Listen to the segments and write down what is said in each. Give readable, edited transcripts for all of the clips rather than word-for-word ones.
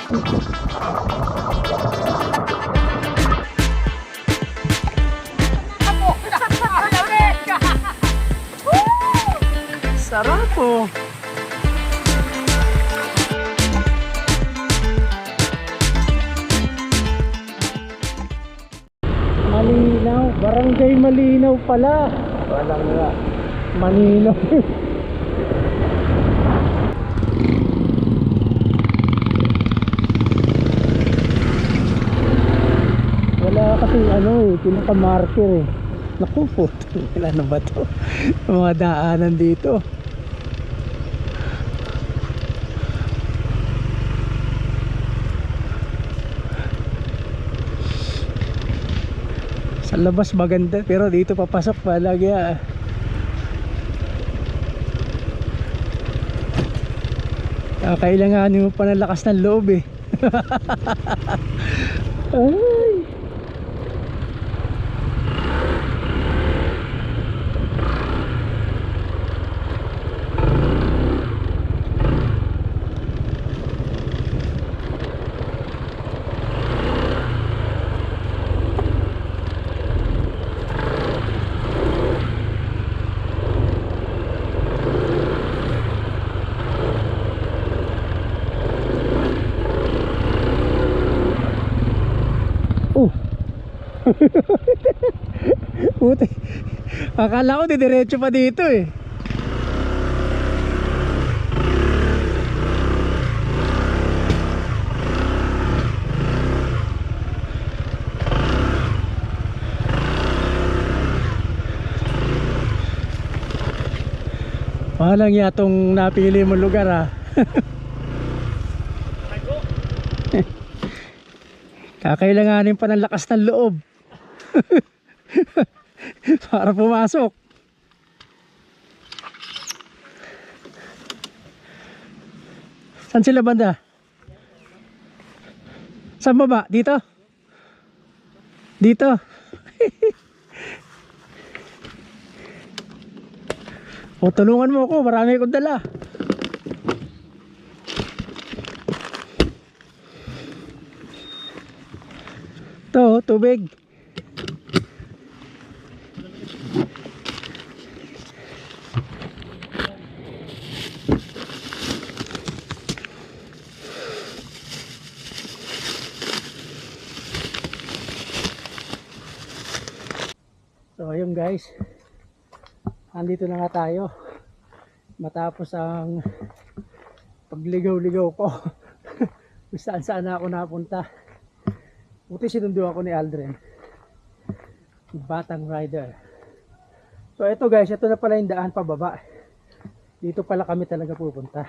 Sarap po. Malinaw, barangay Malinaw pala. Walang nga. Malinaw. Wala kasi ano eh, pinaka-marker eh. Naku po, wala na ba to? Mga daanan dito. Sa labas maganda, pero dito papasok palagi ah. Kailanganin mo pa ng lakas ng loob eh. Ay. Puti. Akala ko didiretso pa dito eh. Walang yatong napili mong lugar ah. Kakailanganin pa ng lakas ng loob. Para pumasok. Saan sila banda? Saan baba? Dito? Dito? O tulungan mo ako, marami akong dala. Ito, tubig. So ayun guys, andito na nga tayo matapos ang pagligaw-ligaw ko. Kung saan saan ako napunta. Buti sinundo ako ni Aldrin, Batang Rider. So ito guys, ito na pala yung daan pababa. Dito pala kami talaga pupunta.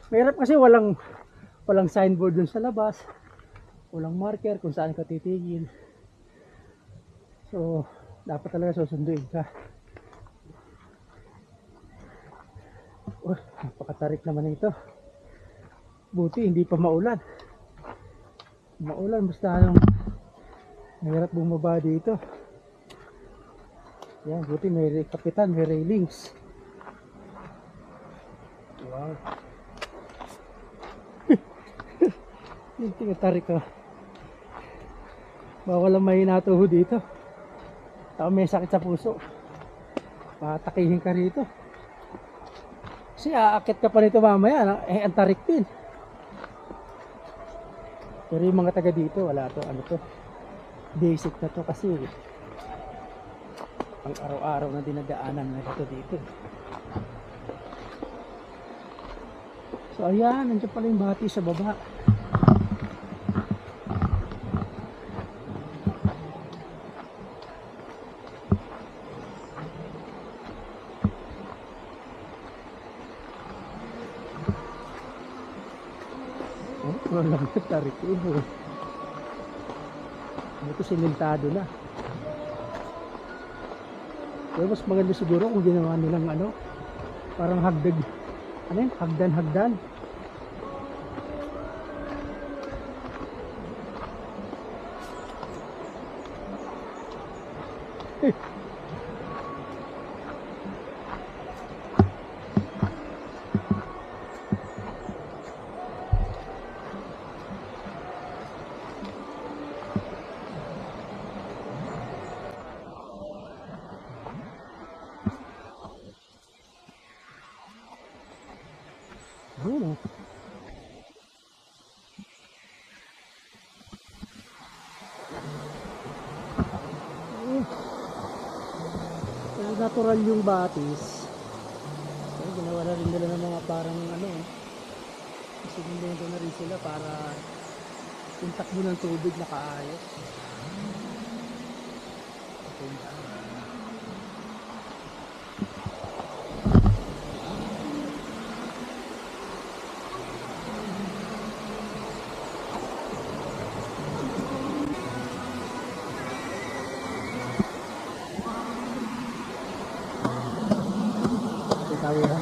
Mahirap kasi walang signboard dun sa labas, walang marker kung saan ka titigil. So dapat talaga susunduin ka. Napakatarik naman ito. Buti hindi pa maulan. Maulan basta anong mahirap bumaba dito. Yan, buti may kapitan, may railings. Wow. Yung tinatarik ko. Bawal ang may natuho dito. Tao may sakit sa puso. Patakihin ka rito. Kasi aakit ka pa nito mamaya, ang tarik din. Pero yung mga taga dito, wala to, ano to, basic na to kasi ang araw-araw na dinadaanan na dito. So ayan, nandiyan pala yung bati sa baba. Walang tarik ito. Ito sinintado na. Pero mas maganda siguro kung ginawa nilang ano, parang hagdag, ano yun? Hagdan. natural yung batis. So, ginawa na rin nila ng mga parang ano, sinundo na rin sila para yung takbo ng tubig nakaayos. Tayo ha.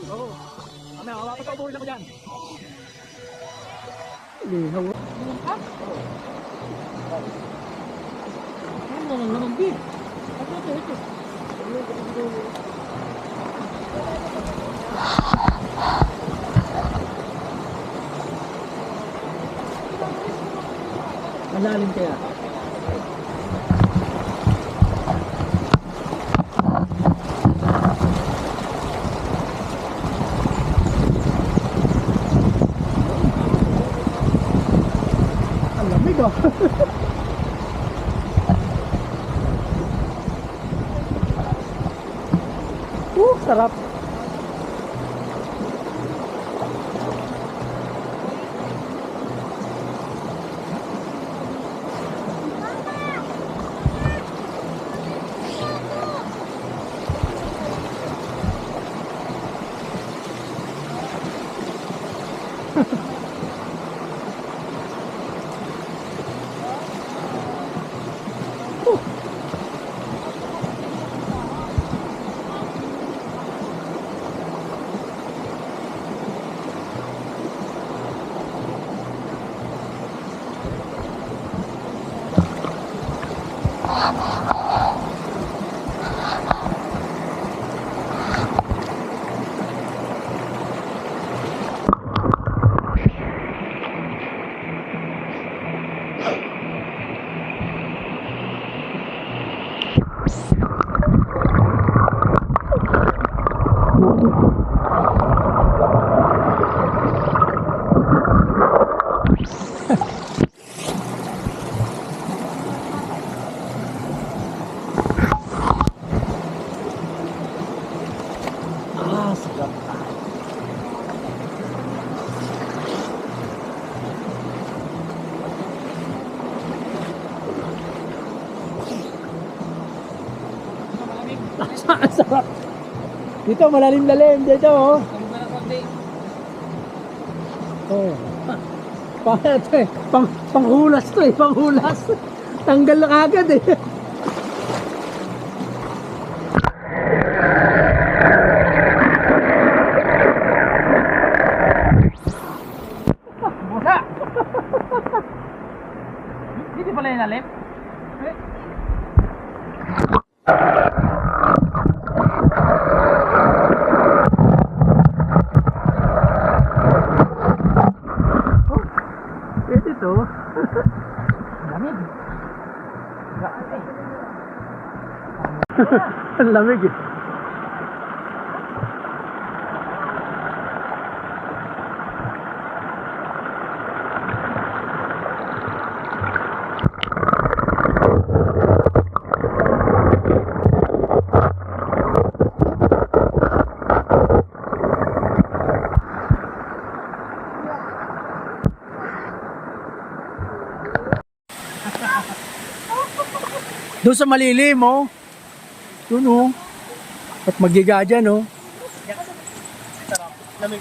Oo. Kami, hawakan ko ulit ako dyan. Lihaw. Ano na naman, B? Ito. Malalim kaya. Ang lamig oh. Sarap. Sarap. Sarap. Dito malalim-lalim dito oh. Oh. Panghulas to eh, panghulas. Tanggal na agad eh. Hindi pala yung lalim? Pwede to. Lamig. Ang lamig eh. Doon sa malilim, oh. Doon, oh. At magiga dyan, oh. Sarap. Lamig.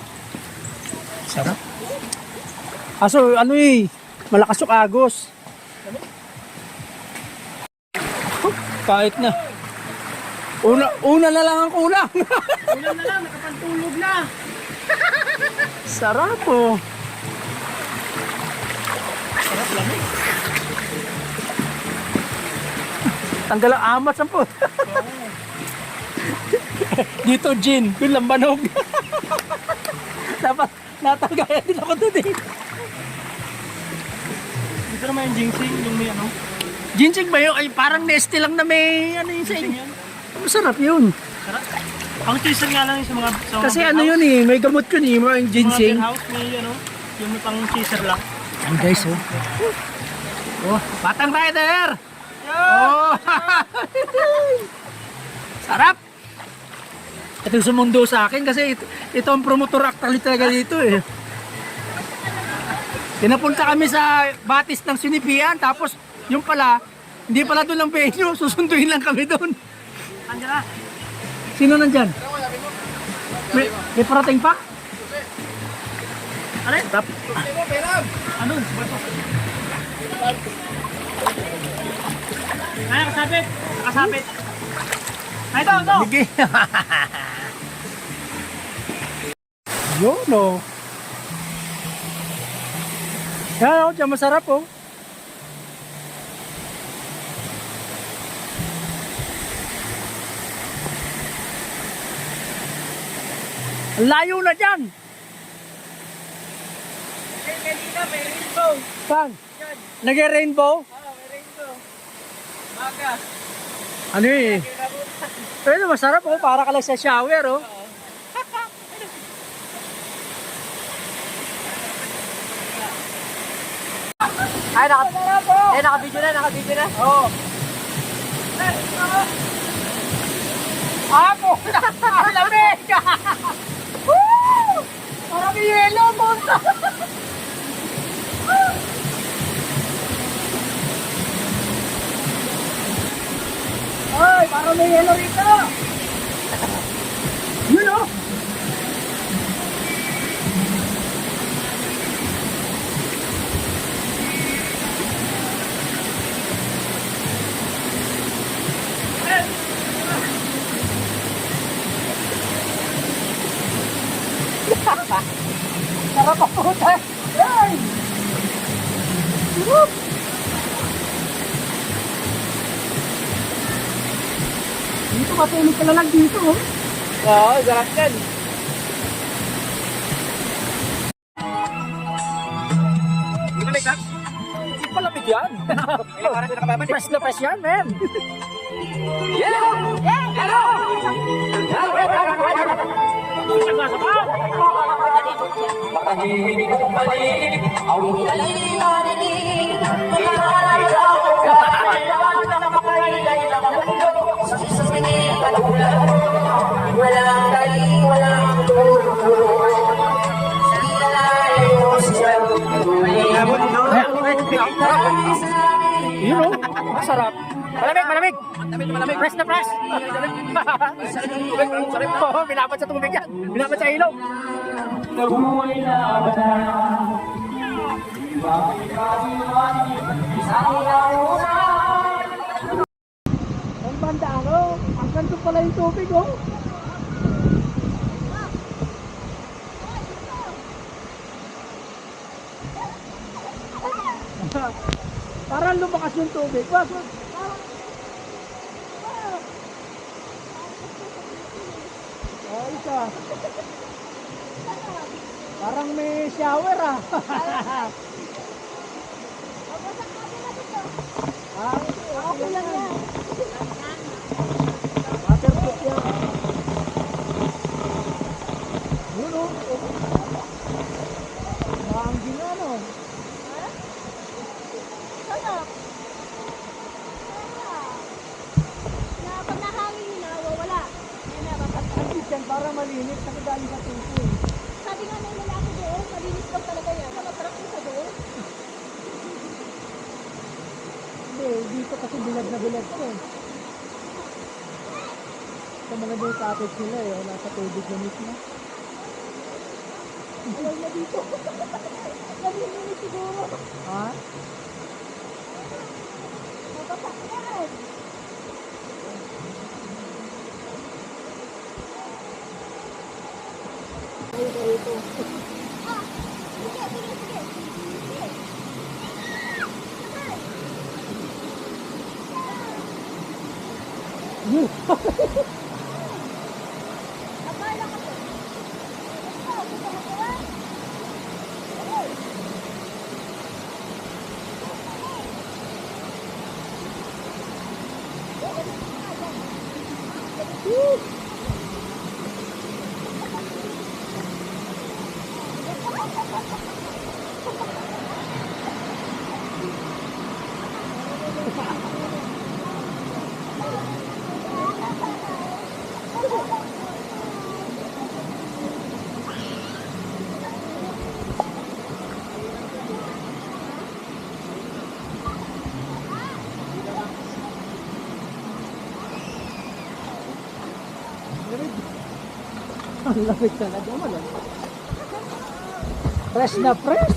Sarap. Aso, ano eh, malakas yung agos. Oh, kahit na. Una na lang ang kulang. Ulan na lang, nakapantulog na. Sarap, oh. Sarap, lamig. Tanggal ang amat sa po. Dito gin, yung lambanog. Dapat natagayan din ako doon eh. Dito naman yung ginseng, yung may ano. Ginseng ba yun? Ay, parang neste lang na may ano yun sa Ginseng inyo. yan. Masarap yun. Sarap. Ang chaser nga lang yung sa mga Kasi mga ano beer yun eh, may gamot yun eh, mga house. ginseng. Mga beer house, may ano, yung may pang chaser lang. Yan guys, oh. Oh, Batang Rider! Oh! Sarap! Ito yung sumundo sa akin kasi ito ang promotor actually talaga dito eh. Pinapunta kami sa batis ng Sinipian, tapos yung pala, hindi pala doon ang venue, susunduin lang kami doon. Andiyan na. Sino nandyan? May parating pa? Ano? Ano? Ay, nakasabit. Nakasabit. Ay, ito. Sige. Yun o. Yan o, dyan masarap o. Ang layo na dyan. Kanina may rainbow. Saan? Yan. Nag-rainbow? Oo, may rainbow. Baga. Ano eh? Pero masarap o, para ka lang sa shower o. Ay, naka-video na, naka-video na. Oo. Ako! Ang lamig! Woo! Parang may yelo, monta! Ay, parang may yelo rito! Yun o! Sarap ang puta! Ay! Woo! Dito matulog ka na lang dito oh. Oo, sarap yan. Hindi pala bigyan. Press na press yan, man. Walang galing, walang tulong. Sa ilalayo siya. Yun oh, masarap. Malamig, malamig. Press na press. Oo, binabat sa tubig yan. Binabat sa ilog. Ang banda ano, ang ganito pala yung tubig oh. Parang lumakas yung tubig. Ayos ah. Parang may shower ah. Okay lang yan. Waterproof yan. Yun oh. Mahangin na no. Pag nakangin na, wawala. Yan para malinis kasi galing sa tubo eh. Sabi nga ng lalaki doon, malinis daw talaga yan. Nakaparak ko sa doon. Hindi, dito kasi bilad na bilad ko eh. Sa mga doon cottage nila eh, nasa tubig na mismo. Ayaw na dito. Nalilinis siguro. Ha? Mapasak yan. Ah, sige, sige, sige. Sige. Ang lamig talaga mo lang. Fresh na fresh.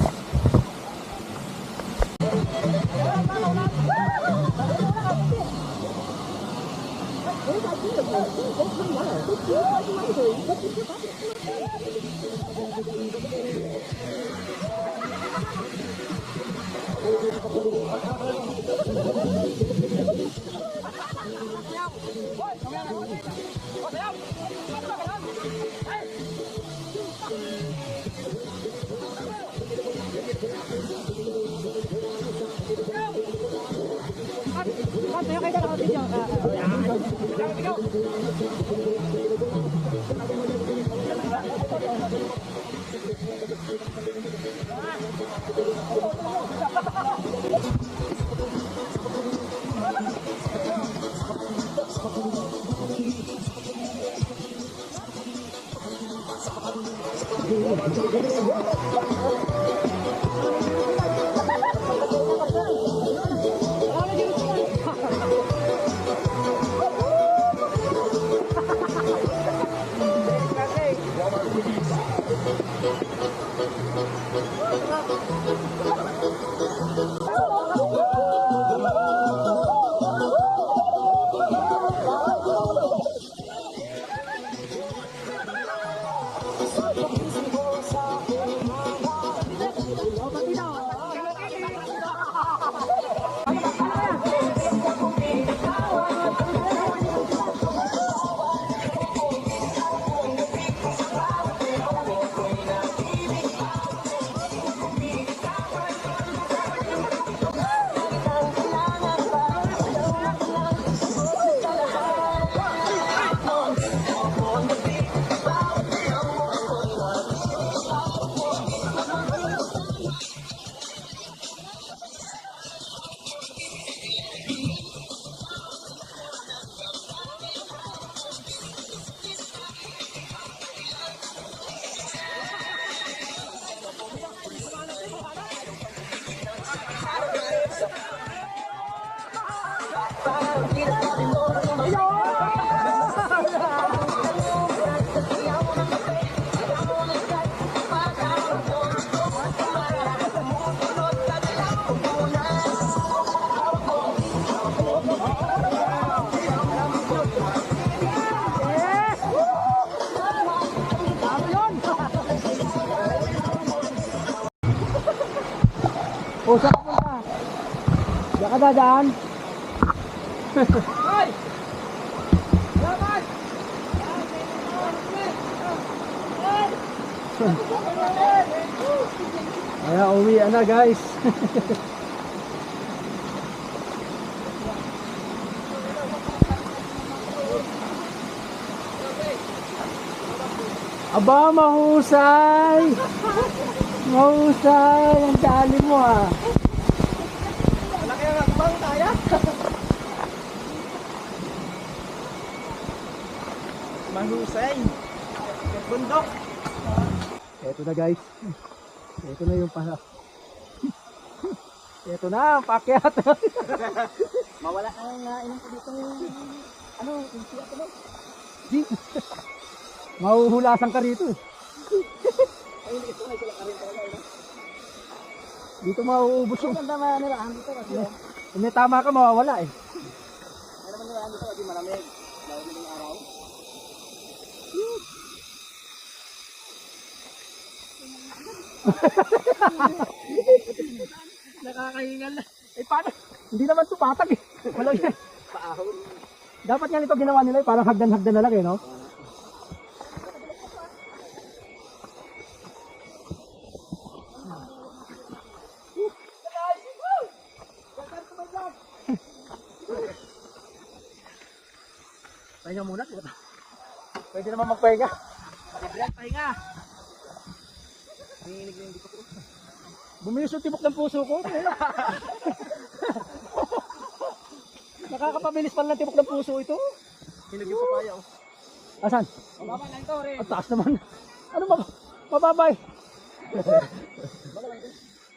O, saan ka punta? Diyan ka dadaan? Kaya uwi na guys. Aba, mahusay! Mahusay! Ang dali mo ah! Malaki ang akbang tayo. Mahusay. Bundok. Eto na guys. Eto na yung para. Eto na, pakyat. Mawala ang inom ko dito. Ano, yung siya ko ba? Di. Mahuhulasan ka rito. Ayun, ito na sila ka rin talaga. Dito mauubos yung. Ang ganda nila dito kasi. Kung may tama ka, mawawala eh. Ano naman nila dito kasi malamig. Lalo na yung araw. Nakakahingal na. Eh paano? Hindi naman ito patag eh. Walang yan. Paahon. Dapat nga ito ginawa nila eh. Parang hagdan-hagdan na lang eh, no? Pahinga muna. Pwede naman magpahinga. Break, pahinga. Nanginig na yung dito ko. Bumilis yung tibok ng puso ko. Nakakapabilis pala ng tibok ng puso ito. Hinog yung papaya oh. Asan? Mababa lang ito rin. Ang taas naman. Ano ba? Mababay.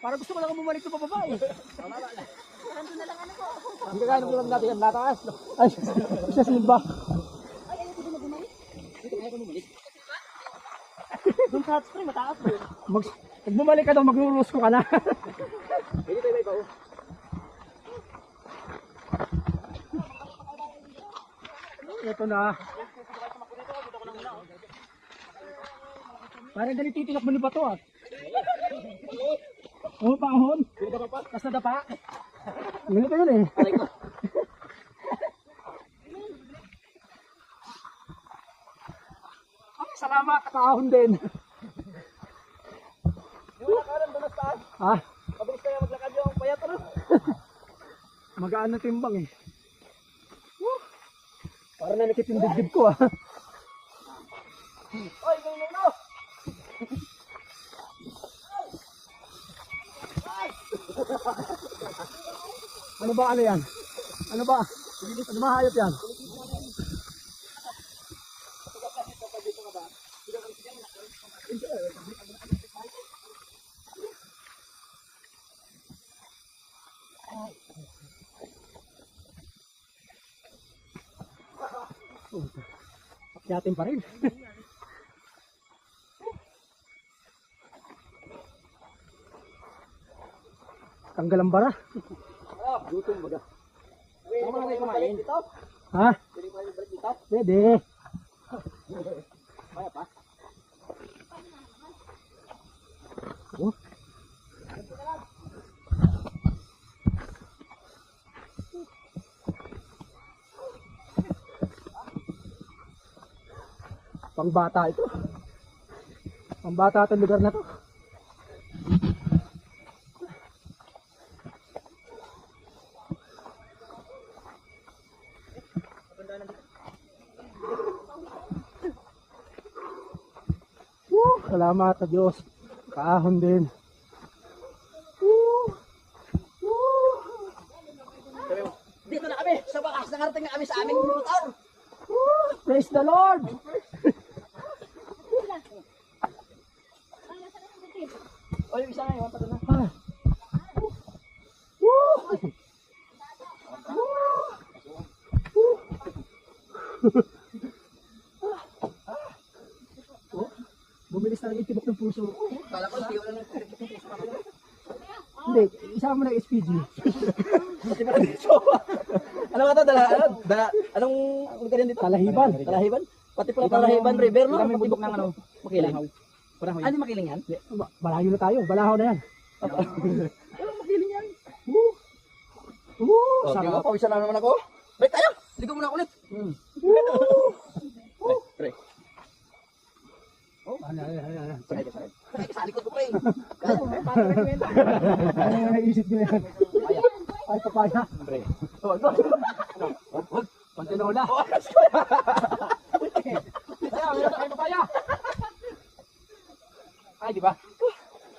Parang gusto ko lang bumalik sa pababa eh. Mababa lang. Nandun na lang ano ko. Hindi ka kaya lang natin ang nataas. Ay, siya simba. Ay, ayaw ko din na bumalik. Dito kaya ko bumalik. Doon sa hot spring, mataas doon. Pag bumalik ka daw, magrurusko ka na. Pwede tayo may bao. Ito na. Parang ganito titilak mo ni Bato ah. Oo, paahon. Tapos nadapa. Ganito yun eh. Ay, salamat. Kaahon din. Yung nakaran doon sa taas. Ah, Mabilis tayo maglakad yung payat ano. magaan na timbang eh. Woo! Parang nanikit yung dibdib ko ah. Oy, ganyan no. Ano ba ano yan? Ano ba? Ano ba hayop yan? Akyatin pa rin. Tanggal ang bara. Gutom baga. Tama na tayo kumain. Ha? Pwede pa balik dito. Pwede. Kaya pa. Oh. Pangbata ito. Pangbata itong lugar na to. Salamat sa Diyos. Kaahon din. Dito na kami. Sa bakas, nakarating na kami sa aming motor. Praise the Lord! O, yung isa nga, yung pa doon na. Ah. Woo! Oh, bumilis na yung tibok ng puso. Kala ko, hindi ko lang Hindi, isama mo na yung SPG. Ano nga to? Anong lugar yan dito? Talahiban. Talahiban? Pati pala Talahiban River, no? Kami Pati bundok ng ano? Makiling. Parang Ano makiling yan? Balayo na tayo. Balahaw na yan. Ano makiling yan? Woo! Woo! Oh, di ba? Sarap. Pawisan na naman ako. Balik tayo! Ligo muna ako ulit. Pre. Sakay ka, sakay. Sakay ka sa likod ko, pre. Kaya mo, Ano yung naisip nyo yan? Ay, papaya. pre. Oh, ito. Pantinola. Kaya, meron na kayo papaya. Ay, di ba?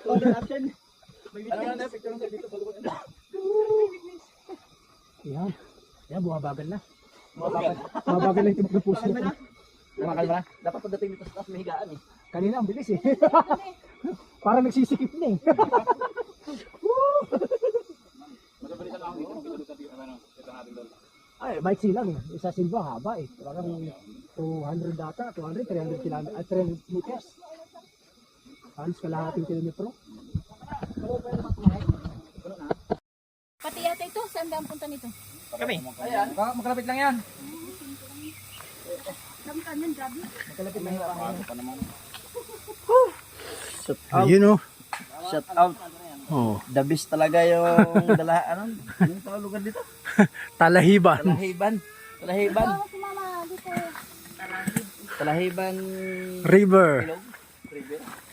Oh, the option. Ano na, picture ng dito. Yan. Yan, bumabagal na. Bumabagal na yung tibok ng puso. Kumakal ba na? Dapat pagdating dito sa taas, may higaan eh. Kanina ang bilis eh. Parang nagsisikip na eh. Ay, bike lang eh. Isa Silva haba eh. Parang 200 data, 200, 300 kilometers, 300 meters. Halos kalahating kilometro. Pati yata ito, saan ba ang punta nito? Kami. Ayan. Makalapit lang yan. Kami kanyan, grabe. Shout out. Ayun oh. Shout out. Oh. The best talaga yung dala, yung tawag lugar dito? Talahiban. Talahiban. Talahiban. Oo, sumama dito. Talahiban. River. Ilog. River.